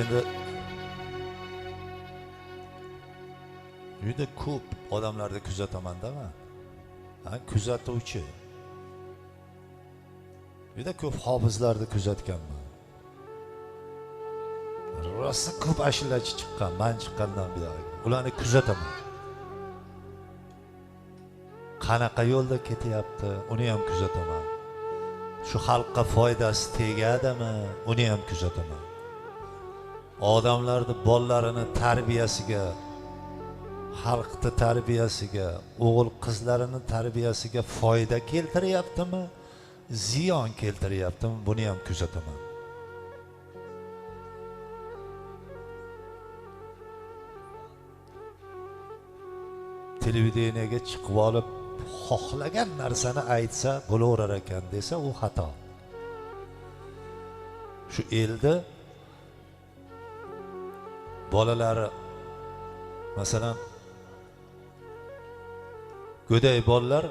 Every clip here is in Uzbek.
endi juda ko'p odamlarni kuzataman-da men. Men kuzatuvchi. Juda ko'p hofizlarni kuzatganman. Rosa ko'p ashulachi chiqqan, men chiqqandan buyon. Ularni kuzataman. Qanaqa yo'lda ketyapti, uni ham kuzataman. Shu xalqqa foydasi tegadimi, uni ham kuzataman. Odamlarning bolalarini tarbiyasiga, xalqni tarbiyasiga, o'g'il qizlarini tarbiyasiga foyda keltiryaptimi, ziyon keltiryaptimi, buni ham kuzataman. Televideniyega chiqib olib xohlagan narsani aytsa bo'laverar ekan desa, u xato. Shu elda bolalari masalan go'day bolalar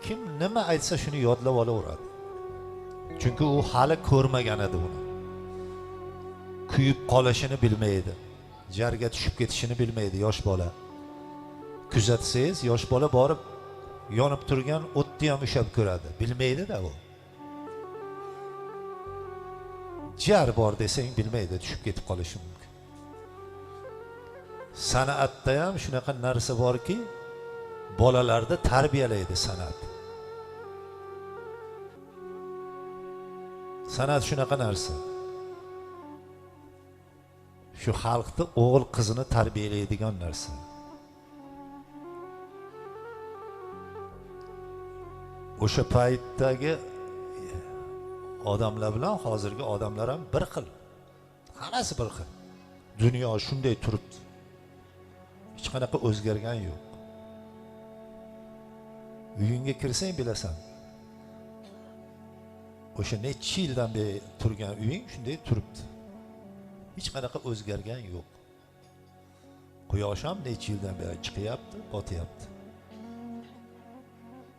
kim nima aytsa shuni yodlab olaveradi. Chunki u hali ko'rmagan edi uni. Kuyib qolishini bilmaydi. Jarga tushib ketishini bilmaydi yosh bola. Kuzatsangiz, yosh bola borib yonib turgan o'tni ham ushab ko'radi. Bilmaydi-da u. Jar bor desang bilmaydi, tushib ketib qolishi mumkin. San'atda ham shunaqa narsa borki, bolalarni tarbiyalaydi san'at. San'at shunaqa narsa. Shu xalqni o'g'il qizini tarbiyalaydigan narsa. O'sha paytdagi odamlar bilan hozirgi odamlar ham bir xil. Hammasi bir xil. Dunyo shunday turibdi. Hech qanaqa o'zgargan yo'q. Uyingga kirsang bilasan. O'sha necha yildan beri turgan uying shunday turibdi. Hech qanaqa o'zgargan yo'q. Quyosh ham necha yildan beri chiqyapti, botyapti.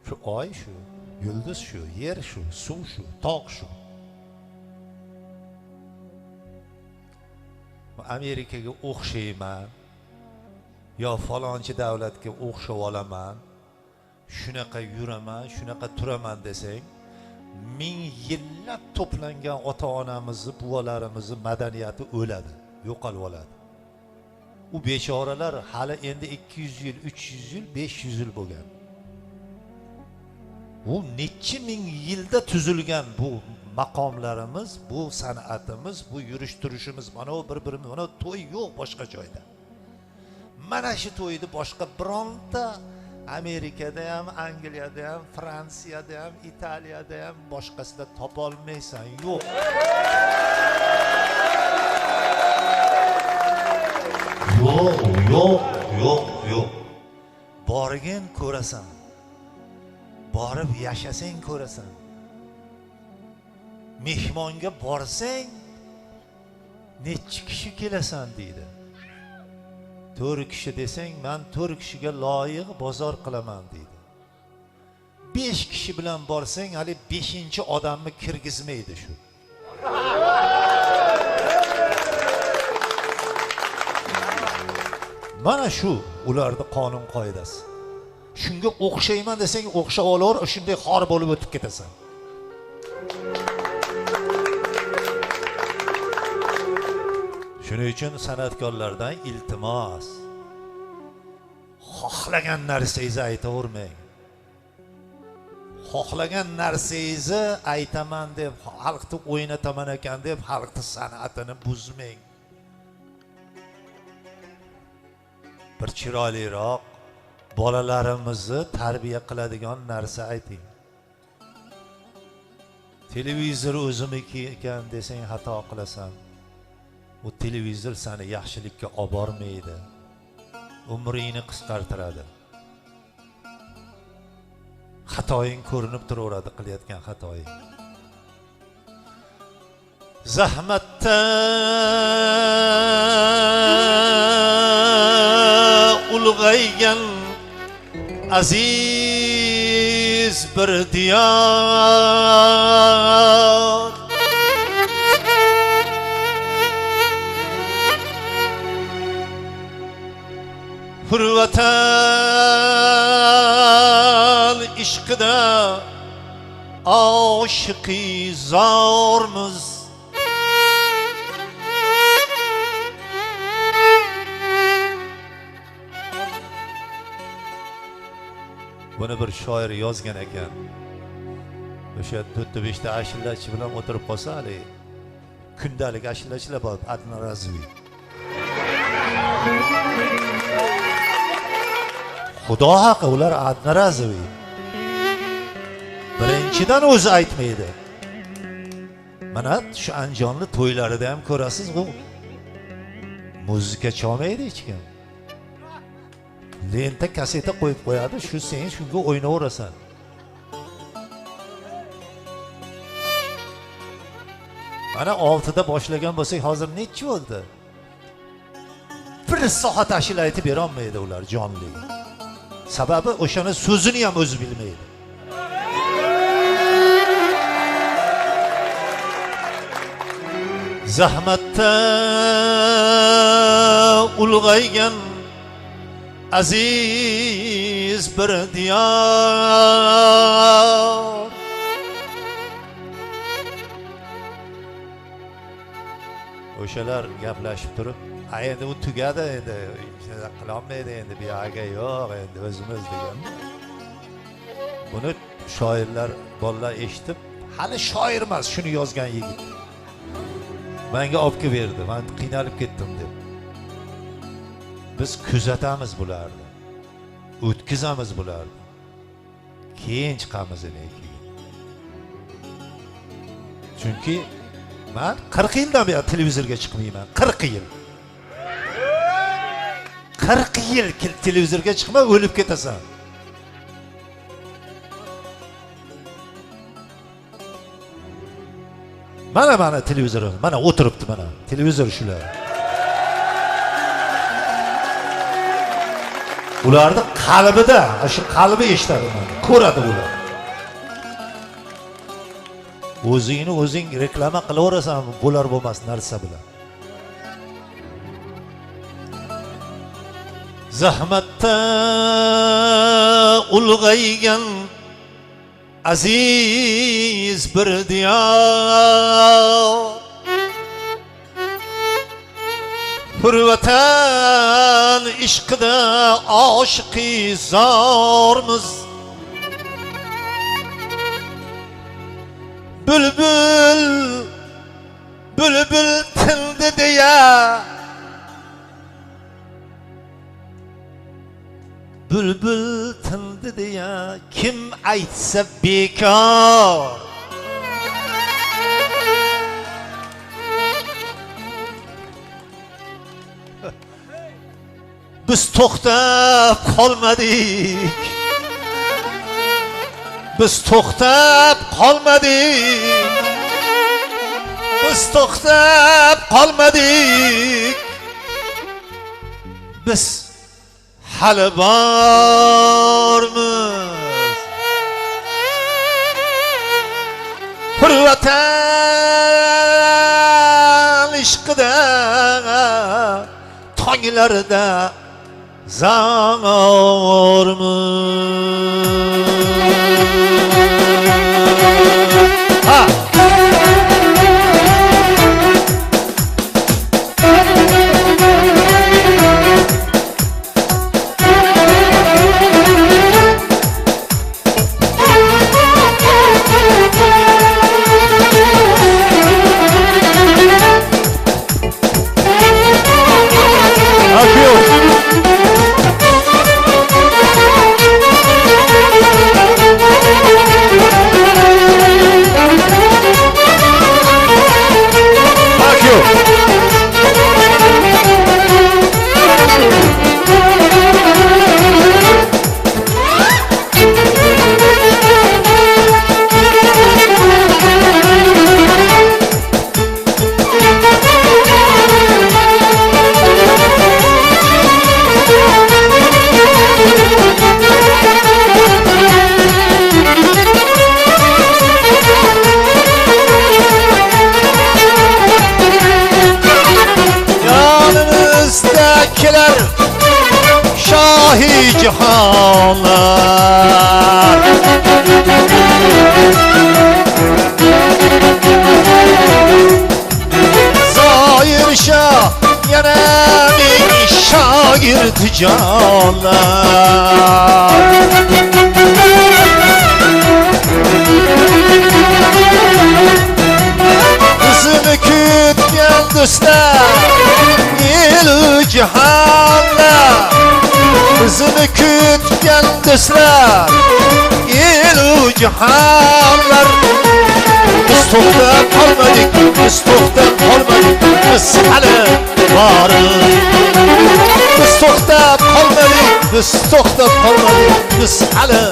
Shu oy shu, yulduz shu, yer shu, suv shu, tog' shu. Amerikaga o'xshayman yo falonchi davlatga o'xshab olaman, shunaqa yuraman, shunaqa turaman desang, 1000 yillab to'plangan ota-onamizni, buvalarimizni madaniyati o'ladi, yo'qolib oladi. U bechoralar hali endi 200 yil, 300 yil, 500 yil bo'lgan. Bu necha ming yilda tuzilgan bu maqomlarimiz, bu san'atimiz, bu yurish turishimiz, mana u bir-birimiz, mana to'y yo'q boshqa joyda. Mana shu to'yni boshqa bironta Amerikada ham, Angliyada ham, Fransiyada ham, Italiyada ham boshqasida topa olmaysan, yo'q. Yo'q. Borgin ko'rasan. Borib yashasang ko'rasan. Mehmonga borsang necha kishi kelasan deydi. 4 kishi desang, men 4 kishiga loyiq bozor qilaman deydi. 5 kishi bilan borsang, hali 5-odamni kirgizmaydi shu. Mana shu ularning qonun qoidasi. Shunga o'xshayman desang, o'xshab olaver, shunday xor bo'lib o'tib ketasan. Shuning uchun san'atkorlardan iltimos, xohlagan narsangizni aytavermang. Xohlagan narsangizni aytaman deb, xalqni o'ynataman ekan deb, xalqning san'atini buzmang. Bir chiroyliroq bolalarimizni tarbiya qiladigan narsa ayting. Televizor o'zimniki ekan desang xato qilasan. Bu televizor seni yaxshilikka olib bormaydi. Umringni qisqartiradi. Xatoing ko'rinib turaveradi, qilayotgan xatoing. Zahmatda ulg'aygan aziz bir diyor, Hürvatan ishqida aşıqi zormiz. Buni bir shoir yozgan ekan. O'sha 4-5 ta ashillachi bilan o'tirib qolsa, hali kundalik ashillachilar bor, Adnan Razvi. Xudo haqqi, ular Adnan Razvi. Birinchidan o'zi aytmaydi. Mana shu Andijonli to'ylarida ham ko'rasiz, bu muzika chalmaydi hech kim. Lenta kaseta qo'yib qo'yadi, shu sen shunga o'ynayverasan. Mana 6da boshlagan bo'lsak, hozir nechi bo'ldi? 1 soat ashula aytib bera olmaydi ular jonli. Sababi o'shani so'zini ham o'zi bilmaydi. Zahmatda ulg'aygan aziz bir diyor, o'shalar gaplashib turib, endi u tugadi, endi qilolmaydi, endi bu yoqqa yo'q, endi o'zimiz degan. Buni shoirlar, bolalar eshitib, hali shoir emas, shuni yozgan yigit menga olib kelib berdi. Men qiynalib ketdim deb. Biz kuzatamiz bularni, o'tkazamiz bularni, keyin chiqamiz lekin. Chunki men 40 yildan beri televizorga chiqmayman. 40 yil. 40 yil televizorga chiqma, o'lib ketasan. Mana televizor, mana o'tiribdi, mana televizor shular. Ularning qalbida, shu qalbi eshitadi, ko'radi ular. O'zingni o'zing reklama qilaverasan, bo'lar bo'lmas narsa bilan. Zahmatda ulg'aygan aziz bir diyor, hurvatan ishqida oshiqi zormiz. Bülbül, bülbül tildi deya, bülbül tildi deya kim aytsa bekor. Biz to'xtab qolmadik. Biz to'xtab qolmadik. Biz to'xtab qolmadik. Biz hali bormiz. Hurvatan ishqida tonglarda zamormiz. cihanlar. Zahir Şah yana min şagird canlar. Kızını kütken dostlar il cihanlar. Kızını kütken dostlar il cihanlar. Biz to'xtab qolmadik, biz to'xtab qolmadik, biz hali bormiz. Biz to'xtab qolmadik, biz to'xtab qolmadik, biz hali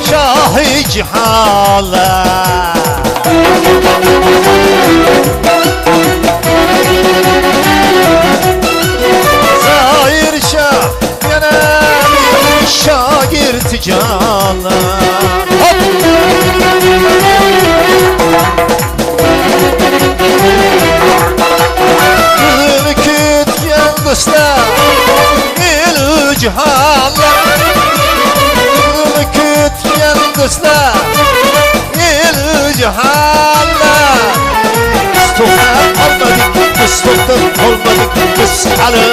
Şahi cihanlar. Zahir Şah yana bir şagird canlar. Kızını kütken dostlar il cihanlar. Dostlar il cihanlar. Biz to'xtab qolmadik, biz to'xtab qolmadik, biz hali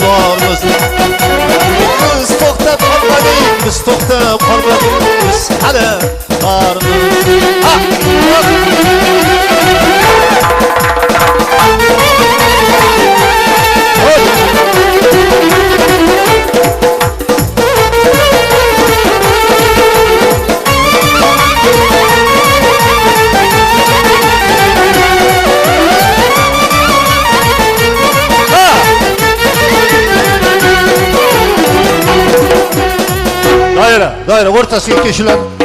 bormiz. Biz to'xtab qolmadik, biz to'xtab qolmadik, biz hali bormiz. Daire, o'rtasiga keshilar.